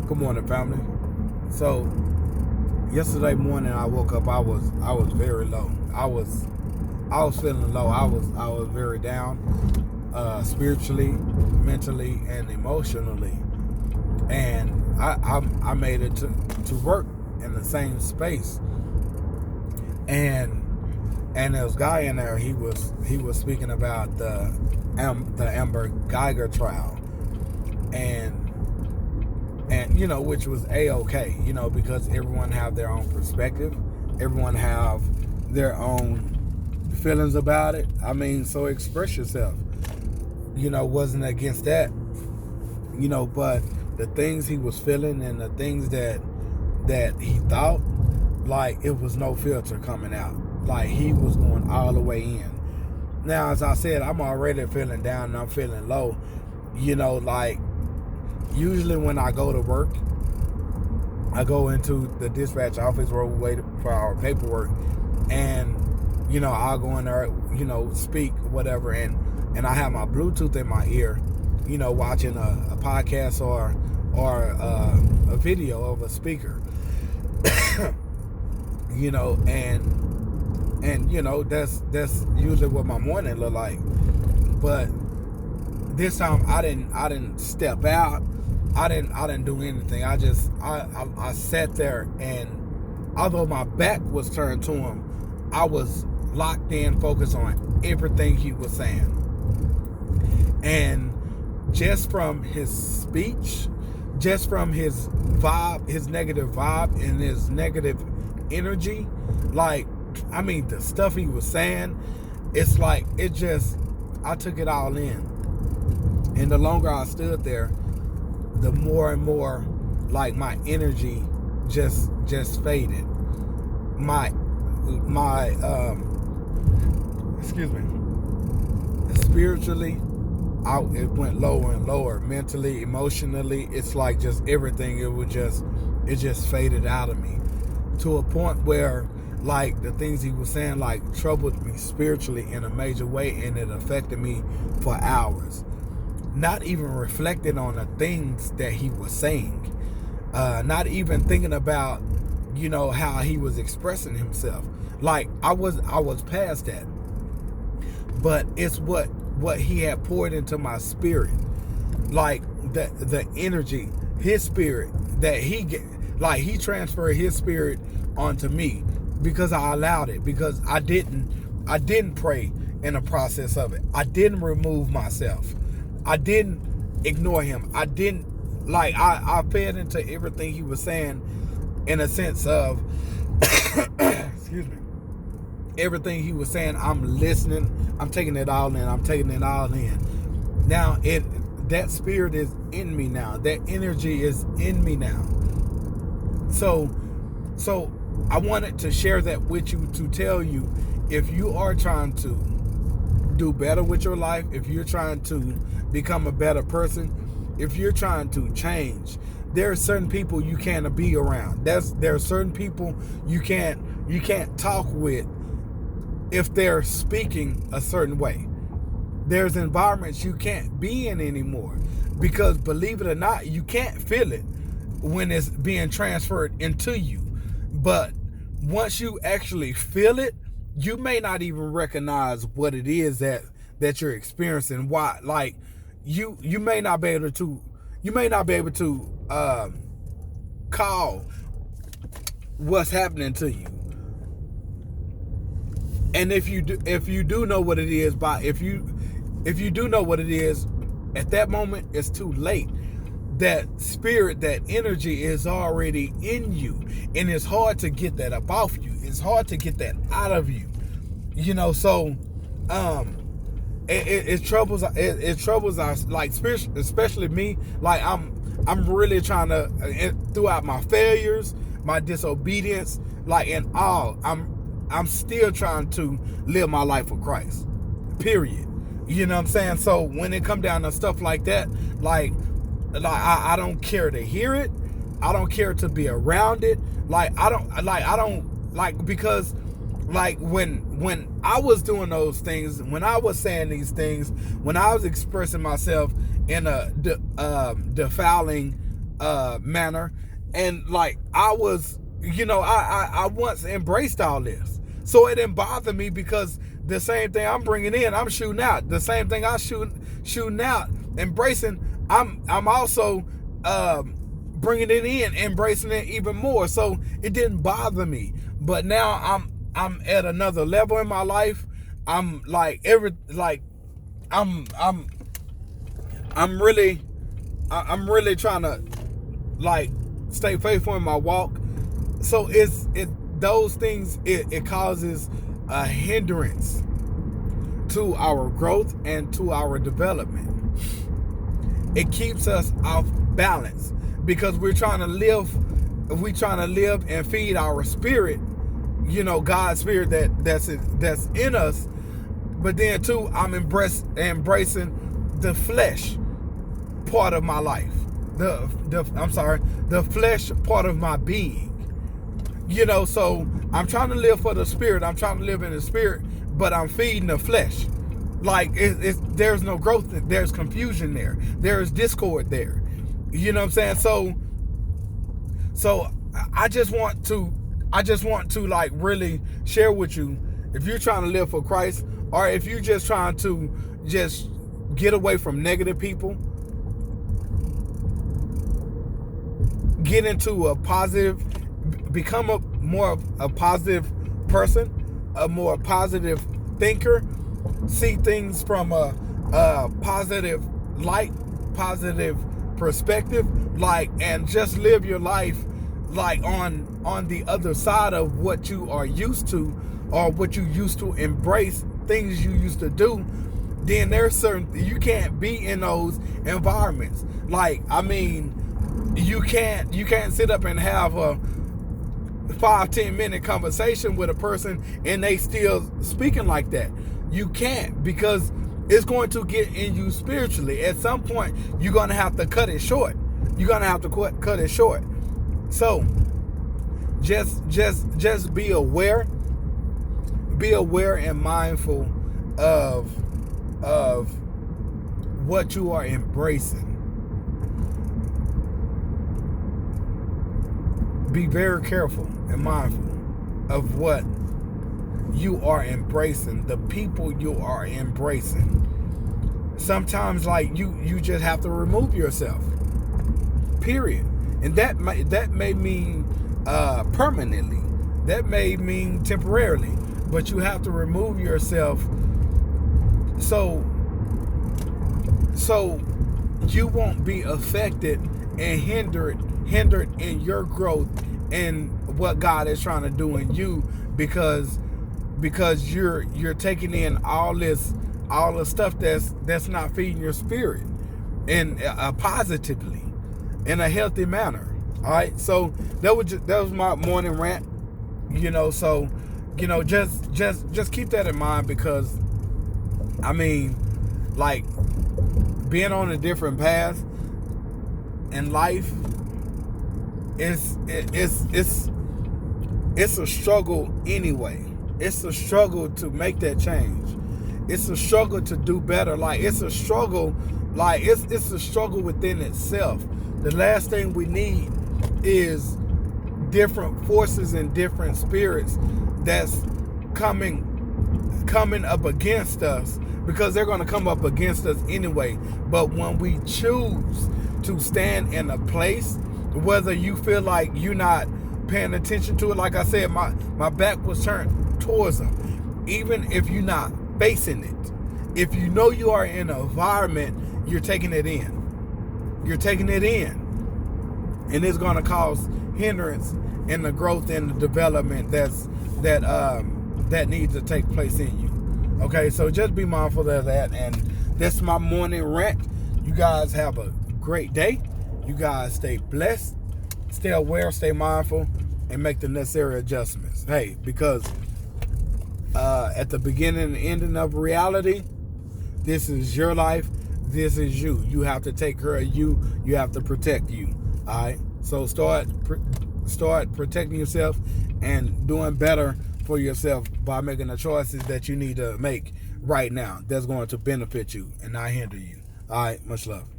Good morning, family. So yesterday morning I woke up. I was very low. I was feeling low. I was very down, spiritually, mentally, and emotionally. And I made it to work in the same space. And there was a guy in there. He was speaking about the Amber Geiger trial, and which was a-okay, because everyone have their own perspective, everyone have their own feelings about it. I mean, so express yourself. Wasn't against that. But the things he was feeling and the things that he thought, like, it was no filter coming out. Like, he was going all the way in. Now, as I said, I'm already feeling down and I'm feeling low. Like, usually when I go to work, I go into the dispatch office where we wait for our paperwork, and I'll go in there, speak, whatever, and I have my Bluetooth in my ear, watching a podcast or a video of a speaker. And that's usually what my morning look like. But this time I didn't step out. I didn't do anything. I sat there, and although my back was turned to him, I was locked in, focused on everything he was saying. And just from his speech, just from his vibe, his negative vibe and his negative energy, like, I mean, the stuff he was saying, it's like, I took it all in. And the longer I stood there, the more and more, like, my energy just faded. My excuse me, spiritually, it went lower and lower. Mentally, emotionally, it's like just everything, it just faded out of me, to a point where, like, the things he was saying, like, troubled me spiritually in a major way, and it affected me for hours. Not even reflecting on the things that he was saying, not even thinking about, how he was expressing himself. Like, I was past that, but it's what he had poured into my spirit, like the energy, his spirit that he transferred his spirit onto me, because I allowed it, because I didn't pray in the process of it. I didn't remove myself. I didn't ignore him. I didn't, like, I fed into everything he was saying, in a sense of excuse me, everything he was saying, I'm listening, I'm taking it all in. Now that spirit is in me now. That energy is in me now. So I wanted to share that with you, to tell you, if you are trying to do better with your life, if you're trying to become a better person, if you're trying to change, there are certain people you can't be around. There are certain people you can't talk with if they're speaking a certain way. There's environments you can't be in anymore, because, believe it or not, you can't feel it when it's being transferred into you. But once you actually feel it, you may not even recognize what it is that you're experiencing. Why? Like, you may not be able to call what's happening to you. And if you do know what it is, if you do know what it is, at that moment it's too late. That spirit, that energy is already in you, and it's hard to get that up off you. It's hard to get that out of you. So it troubles us, like, especially me. Like, I'm really trying to, throughout my failures, my disobedience, like, in all, I'm still trying to live my life for Christ, period. You know what I'm saying? So when it come down to stuff like that, like I don't care to hear it. I don't care to be around it. Because, like, when I was doing those things, when I was saying these things, when I was expressing myself in a defiling manner. And like I was, I once embraced all this. So it didn't bother me because the same thing I'm bringing in, I'm shooting out. The same thing I shooting out, embracing, I'm also bringing it in, embracing it even more. So it didn't bother me. But now I'm at another level in my life. I'm like I'm really trying to like stay faithful in my walk. So those things, it causes a hindrance to our growth and to our development. It keeps us off balance because we're trying to live and feed our spirit, God's spirit that's in us. But then too, I'm embracing the flesh part of my life. The flesh part of my being. So I'm trying to live for the spirit. I'm trying to live in the spirit, but I'm feeding the flesh. Like there's no growth. There's confusion there. There is discord there. You know what I'm saying? So I just want to like really share with you, if you're trying to live for Christ, or if you're just trying to just get away from negative people, get into a positive, become a more a positive person, a more positive thinker, see things from a positive light, positive perspective, like, and just live your life like on the other side of what you are used to, or what you used to embrace, things you used to do. Then there's certain, you can't be in those environments. Like, I mean, you can't sit up and have a 5-10 minute conversation with a person and they still speaking like that. You can't, because it's going to get in you spiritually. At some point, you're going to have to cut it short. You're going to have to cut it short. So just be aware and mindful of what you are embracing. Be very careful and mindful of what you are embracing, the people you are embracing. Sometimes, like, you just have to remove yourself, period. And that may mean permanently, that may mean temporarily, but you have to remove yourself so you won't be affected and hindered in your growth and what God is trying to do in you, because you're taking in all the stuff that's not feeding your spirit and positively, in a healthy manner. All right, so that was my morning rant. So just keep that in mind, because I mean, like, being on a different path in life, it's a struggle anyway. It's a struggle to make that change. It's a struggle to do better. Like, it's a struggle. Like, it's a struggle within itself. The last thing we need is different forces and different spirits that's coming up against us, because they're going to come up against us anyway. But when we choose to stand in a place, whether you feel like you're not paying attention to it, like I said, my back was turned towards them. Even if you're not facing it, if you know you are in an environment, you're taking it in. You're taking it in. And it's going to cause hindrance in the growth and the development that needs to take place in you. Okay, so just be mindful of that. And that's my morning rant. You guys have a great day. You guys stay blessed, stay aware, stay mindful, and make the necessary adjustments. Hey, because at the beginning and ending of reality, this is your life. This is you. You have to take care of you. You have to protect you. All right. So start protecting yourself and doing better for yourself by making the choices that you need to make right now that's going to benefit you and not hinder you. All right. Much love.